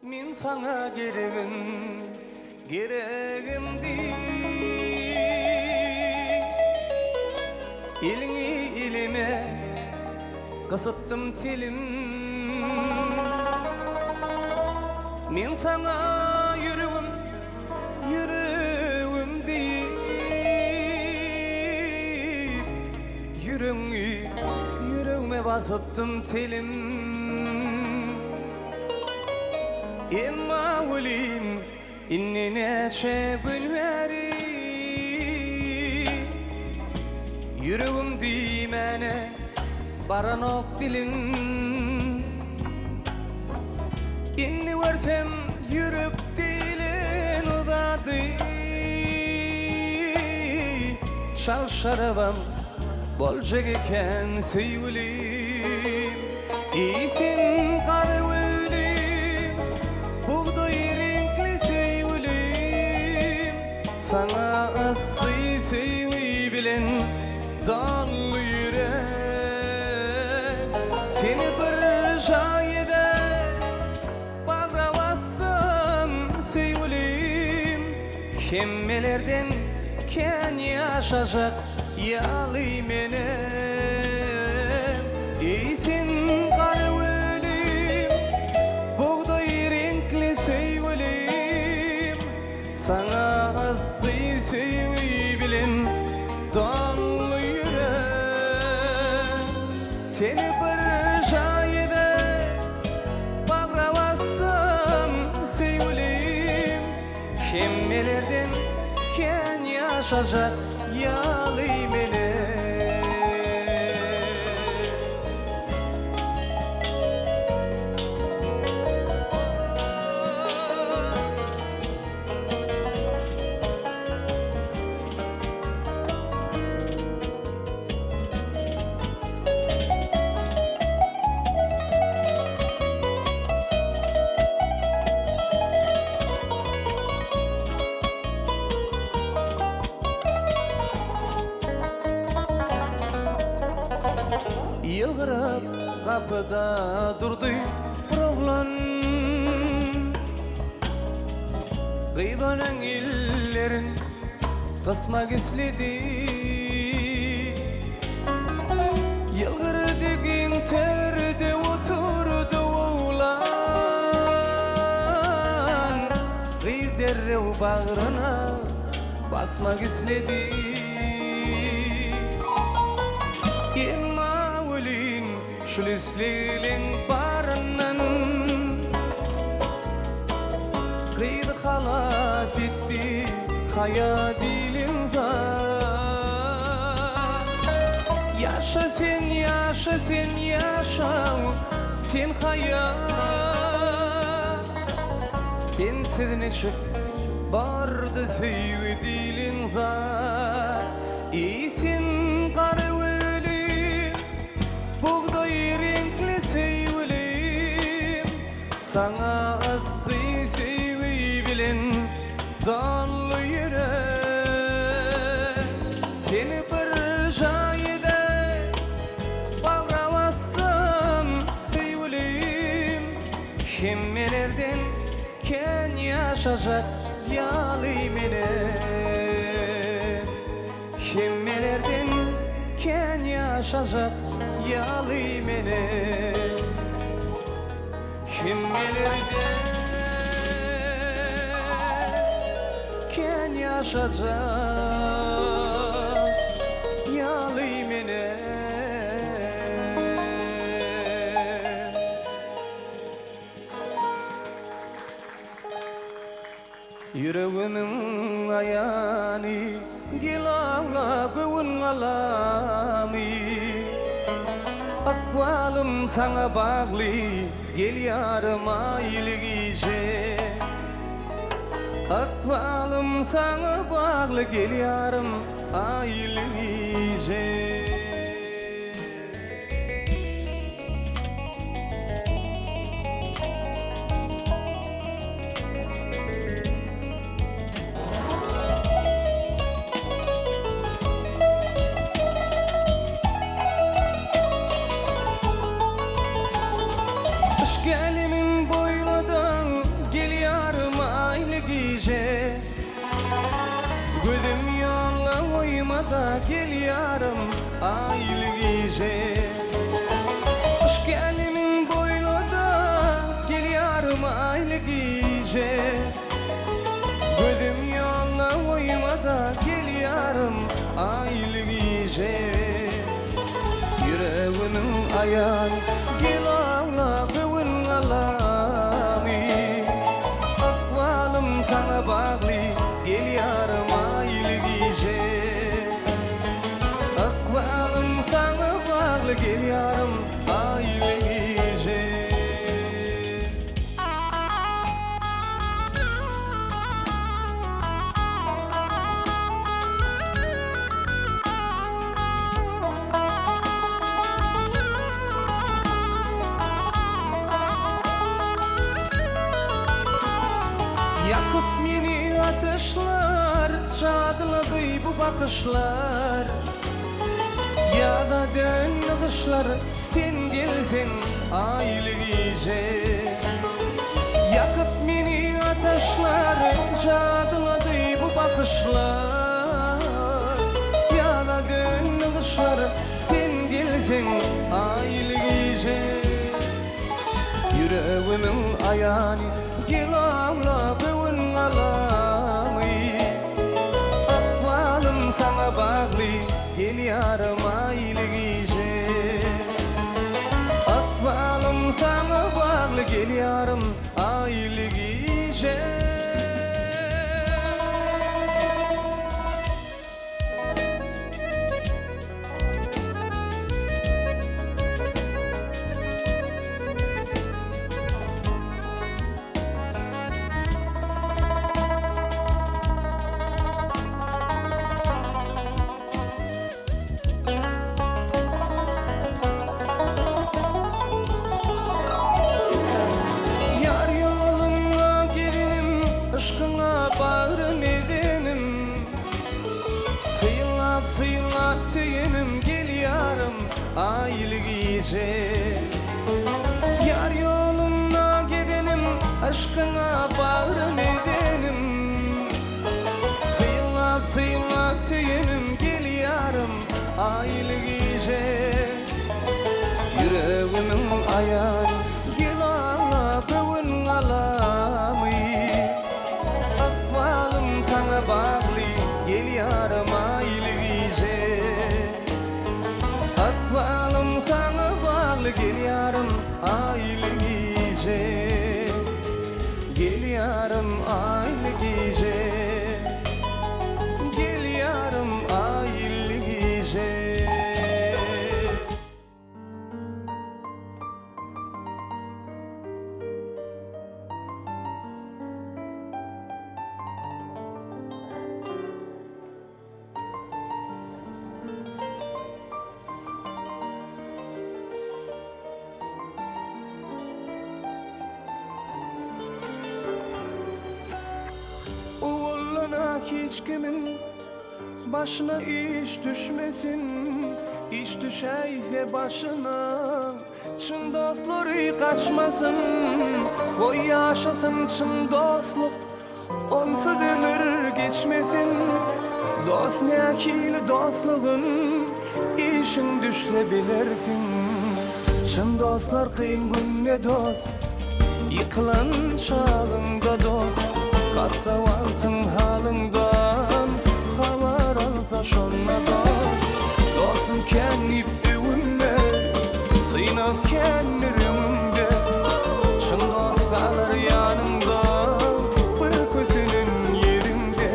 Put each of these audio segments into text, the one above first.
Min sana geregim değil. İlini ilime kasıttım tilim. Min sana yüreğim değil. Yüreğime basıttım tilim. İmma ulim inni neçe bilmeri. Yüreğim dimene baranok dilin. İnni versem yürek dilin uzadı. Çal şarabam bolcak eken sevgilim. İsim karıvılim, buğday renkli sevgilim. Sana aslı sevgi bilen dallı yürek. Seni bir şayede bağra bastım sevgilim. Hemmelerden ken yaşayacak yalıyım enem. İyisin karıvılim, buğday renkli sevgilim. Sana aslı sevgi bilen dallı yürek. Seni bir şayede bağra bastım sevgilim. Hemmelerden ken yaşayacak yalıyım enem. Yılgırıp kapıda durdu bir oğlan. Kıydanın illerin kısmak istedi. Yılgır degin terde oturdu oğlan. Kıyderrev bağrına basmak istedi. Şülisliğin barından kıydı halas etti hayalin zar. Yaşa sen, yaşa sen, yaşa sen hayat. Sensiz neçe bardı sevgilin zar. İyisin karıvılim, buğday renkli sevgilim. Sana aslı sevgi bilen dallı yürek. Seni bir şayede bağra bastım sevgilim. Hemmelerden ken yaşayacak yalıyım enem. Hemmelerden ken yaşayacak yalıyım enem. Hemmelerden ken yaşayacak yalıyım enem. Yüreğinin ayağını gel ağla gövün alami. Akvalım sana bağlı gel yarıma ilgice. Akvalım sana bağlı gel yarım ilgice. aylıgice. Kış gelimin boylada geliyorum aylıgice. Gözüm yoluna uymada geliyorum aylıgice. Yüreğinin ayağın gel ağla kıvın alami. Akvalım sana bağlı geliyorum aylıgice. Akvalım sana bağlı geliyorum aylıgice. Yakıp meni ateşler, çadladı bu bakışlar. Ya da dönüşler, sen gelsen aylıgice. Yakıp meni ateşler, çadladı bu bakışlar. Ya da dönüşler, sen gelsen aylıgice. Yüreğimin ayağını gel ağla kıvın alami. Akvalım sana bağlı geliyorum aylıgice. Akvalım sana bağlı geliyorum aylıgice. Aşkına bağrım edenim. Sıyılap sıyılap söylenim geliyorum aylıgice. Yar yoluna gidenim, aşkına bağrım edenim. Sıyılap sıyılap söylenim geliyorum aylıgice. Yüreğimin ayağını gel ağla kıvın alami. Akvalım sana bağlı geliyorum aylıgice. Akvalım sana bağlı geliyorum aylıgice. Geliyorum aylıgice. Geliyorum aylıgice. Hiç kimin başına iş düşmesin. İş düşeyse başına çın dostları kaçmasın. O yaşasın çın dostluk, onsuz ömür geçmesin. Dost ne akili dostluğun, işin düşse bilirsin. Çın dostlar kıyın günde dost, yıkılan çağında dost. Katsa altın halından haber alsa şonna dost. Dostum kendip evinde, sıynak kendirimde. Çın dost kalır yanımda, bir gözünün yerinde.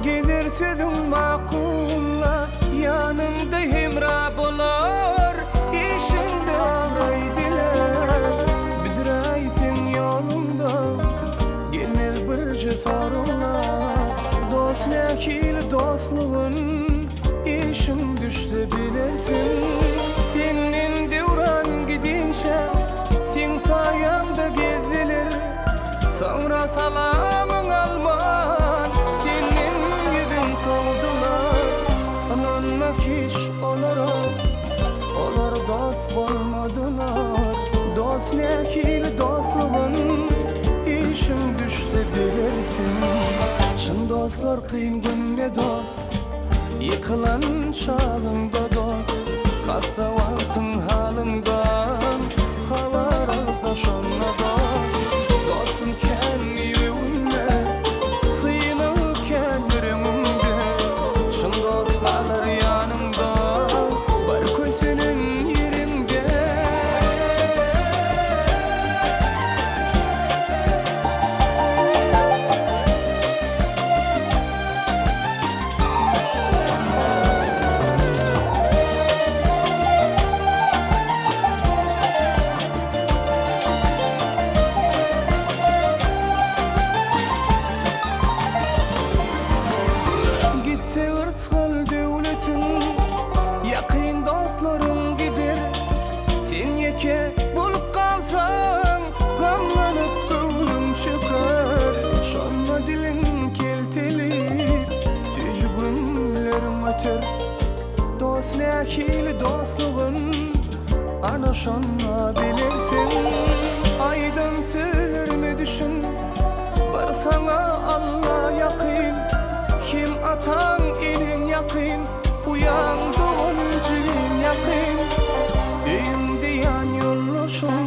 Gelir sözüm makulla, yanımda hemra bolar. İşimde ağraydılar, büdüray sen yolumda. Gelmez birce sorunlar, dost ne akil dostluğun. İşim düştü bilirsin, senin devran gidince geçe sen sayanda gezilir. Sonra salamın alman senin yüzün soldular. Ananma hiç olara, olar dost olmadılar. Dost ne hil dostluğun işin düştü bilirsin. Çın dostlar kıyın günde dost, yıkılan çağında dost. Hatta vaktın halından haber alsa şonna dost. Dostum kendi yüzüne sıyınıp kendimde. Çın dostlar yanımda var koy senin yerinde. Gitse ırsal devletin yakın dostların gider. Sen yeke bulup kalsan gamlanıp kıvrım çıkar. Şanma dilin keltelip tecrübümlerim öter. Dost ne hili dostluğun ana şanma bilirsin. Aydın sırrımı düşün, var sana Allah yakın. Kim atan elin yakın, uyandığın cilin yakın. Üyüm diyen yoluşun,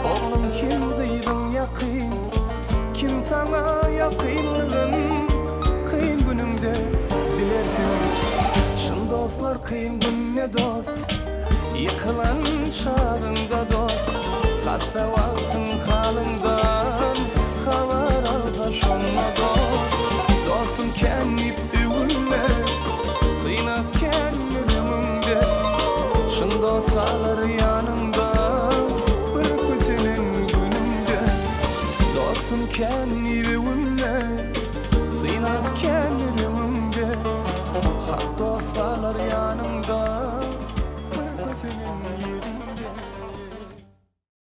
oğlum kim duydun yakın. Kim sana yakınlığın, kıyın günümde bilirsin. Çın dostlar kıyın günne dost, yıkılan çağında dost. Hatta vaktın halından haber alda şonna dost. Dostum kendip övünme, sıynak kendimde. Çın dostlar yanımda, bırak senin günümde. Dostum kendip